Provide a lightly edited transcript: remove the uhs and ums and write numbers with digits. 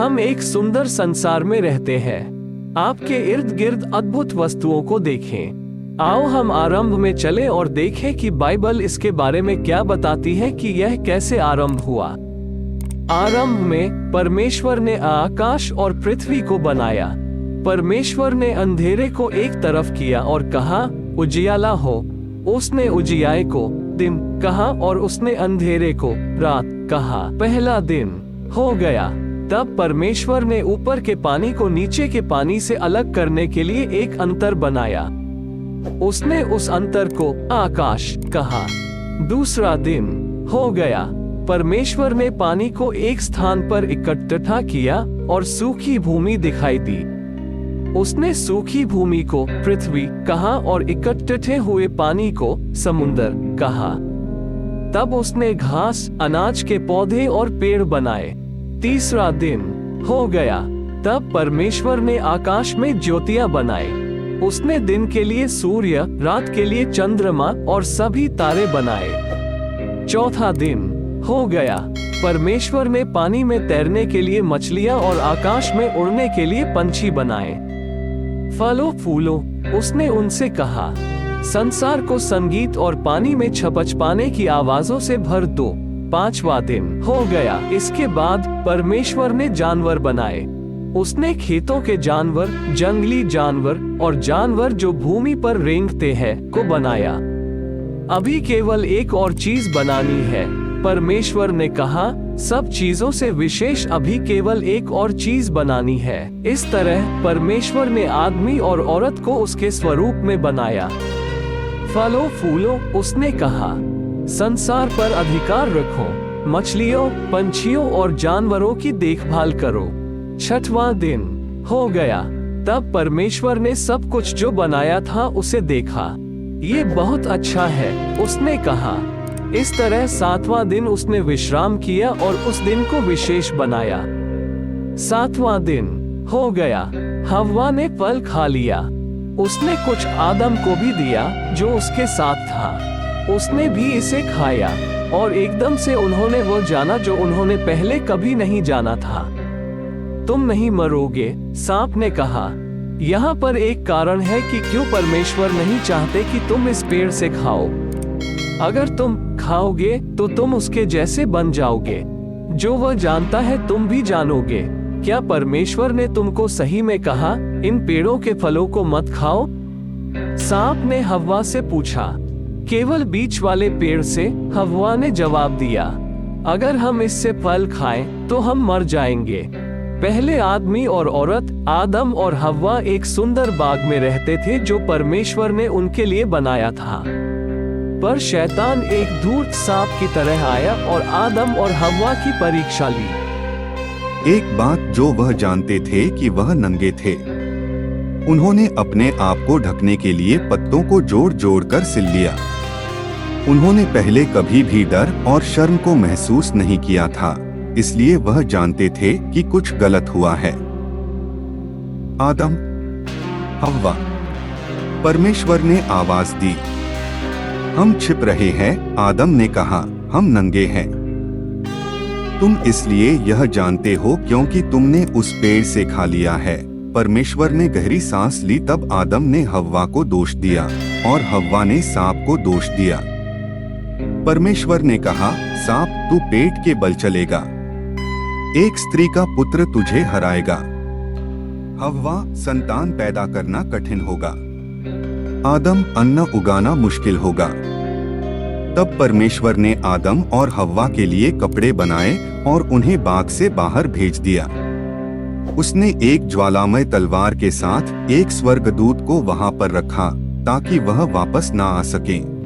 हम एक सुंदर संसार में रहते हैं। आपके इर्द गिर्द अद्भुत वस्तुओं को देखें। आओ हम आरंभ में चले और देखें कि बाइबल इसके बारे में क्या बताती है कि यह कैसे आरंभ हुआ। आरंभ में परमेश्वर ने आकाश और पृथ्वी को बनाया। परमेश्वर ने अंधेरे को एक तरफ किया और कहा, उजियाला हो। उसने उजियाले को दिन कहा और उसने अंधेरे को रात कहा। पहला दिन हो गया। तब परमेश्वर ने ऊपर के पानी को नीचे के पानी से अलग करने के लिए एक अंतर बनाया। उसने उस अंतर को आकाश कहा। दूसरा दिन हो गया। परमेश्वर ने पानी को एक स्थान पर इकट्ठा किया और सूखी भूमि दिखाई दी। उसने सूखी भूमि को पृथ्वी कहा और इकट्ठे हुए पानी को समुद्र कहा। तब उसने घास, अनाज के पौधे और पेड़ बनाए। तीसरा दिन हो गया। तब परमेश्वर ने आकाश में ज्योतियां बनाए। उसने दिन के लिए सूर्य, रात के लिए चंद्रमा और सभी तारे बनाए। चौथा दिन हो गया। परमेश्वर ने पानी में तैरने के लिए मछलियां और आकाश में उड़ने के लिए पंछी बनाए। फलों फूलों उसने उनसे कहा, संसार को संगीत और पानी में छपछपाने की आवाजों से भर दो। पांचवा दिन हो गया। इसके बाद परमेश्वर ने जानवर बनाए। उसने खेतों के जानवर, जंगली जानवर और जानवर जो भूमि रेंगते रेंगते हैं को बनाया। अभी केवल एक और चीज बनानी है। परमेश्वर ने कहा, सब चीजों से विशेष अभी केवल एक और चीज बनानी है। इस तरह परमेश्वर ने आदमी और औरत को उसके स्वरूप में बनाया। फलों फूलों उसने कहा, संसार पर अधिकार रखो, मछलियों, पंछियों और जानवरों की देखभाल करो। छठवां दिन हो गया। तब परमेश्वर ने सब कुछ जो बनाया था उसे देखा। ये बहुत अच्छा है, उसने कहा। इस तरह सातवां दिन उसने विश्राम किया और उस दिन को विशेष बनाया। सातवां दिन हो गया। हव्वा ने फल खा लिया। उसने कुछ आदम को भी दिया जो उसके साथ था। उसने भी इसे खाया और एकदम से उन्होंने वो जाना जो उन्होंने पहले कभी नहीं जाना था। तुम नहीं मरोगे, सांप ने कहा। यहाँ पर एक कारण है कि क्यों परमेश्वर नहीं चाहते कि तुम इस पेड़ से खाओ। अगर तुम खाओगे तो तुम उसके जैसे बन जाओगे, जो वह जानता है तुम भी जानोगे। क्या परमेश्वर ने तुमको सही में कहा, इन पेड़ों के फलों को मत खाओ? सांप ने हव्वा से पूछा। केवल बीच वाले पेड़ से, हव्वा ने जवाब दिया। अगर हम इससे फल खाएं तो हम मर जाएंगे। पहले आदमी और औरत, आदम और हव्वा एक सुंदर बाग में रहते थे जो परमेश्वर ने उनके लिए बनाया था। पर शैतान एक धूर्त सांप की तरह आया और आदम और हव्वा की परीक्षा ली। एक बात जो वह जानते थे कि वह नंगे थे। उन्होंने अपने आप को ढकने के लिए पत्तों को जोड़ जोड़ कर सिल लिया। उन्होंने पहले कभी भी डर और शर्म को महसूस नहीं किया था, इसलिए वह जानते थे कि कुछ गलत हुआ है। आदम, हव्वा, परमेश्वर ने आवाज दी। हम छिप रहे हैं, आदम ने कहा, हम नंगे हैं। तुम इसलिए यह जानते हो क्योंकि तुमने उस पेड़ से खा लिया है। परमेश्वर ने गहरी सांस ली। तब आदम ने हव्वा को दोष दिया और हव्वा ने सांप को दोष दिया। परमेश्वर ने कहा, सांप, तू पेट के बल चलेगा, एक स्त्री का पुत्र तुझे हराएगा। हव्वा, संतान पैदा करना कठिन होगा। आदम, अन्न उगाना मुश्किल होगा। तब परमेश्वर ने आदम और हव्वा के लिए कपड़े बनाए और उन्हें बाग से बाहर भेज दिया। उसने एक ज्वालामय तलवार के साथ एक स्वर्गदूत को वहां पर रखा ताकि वह वापस ना आ सके।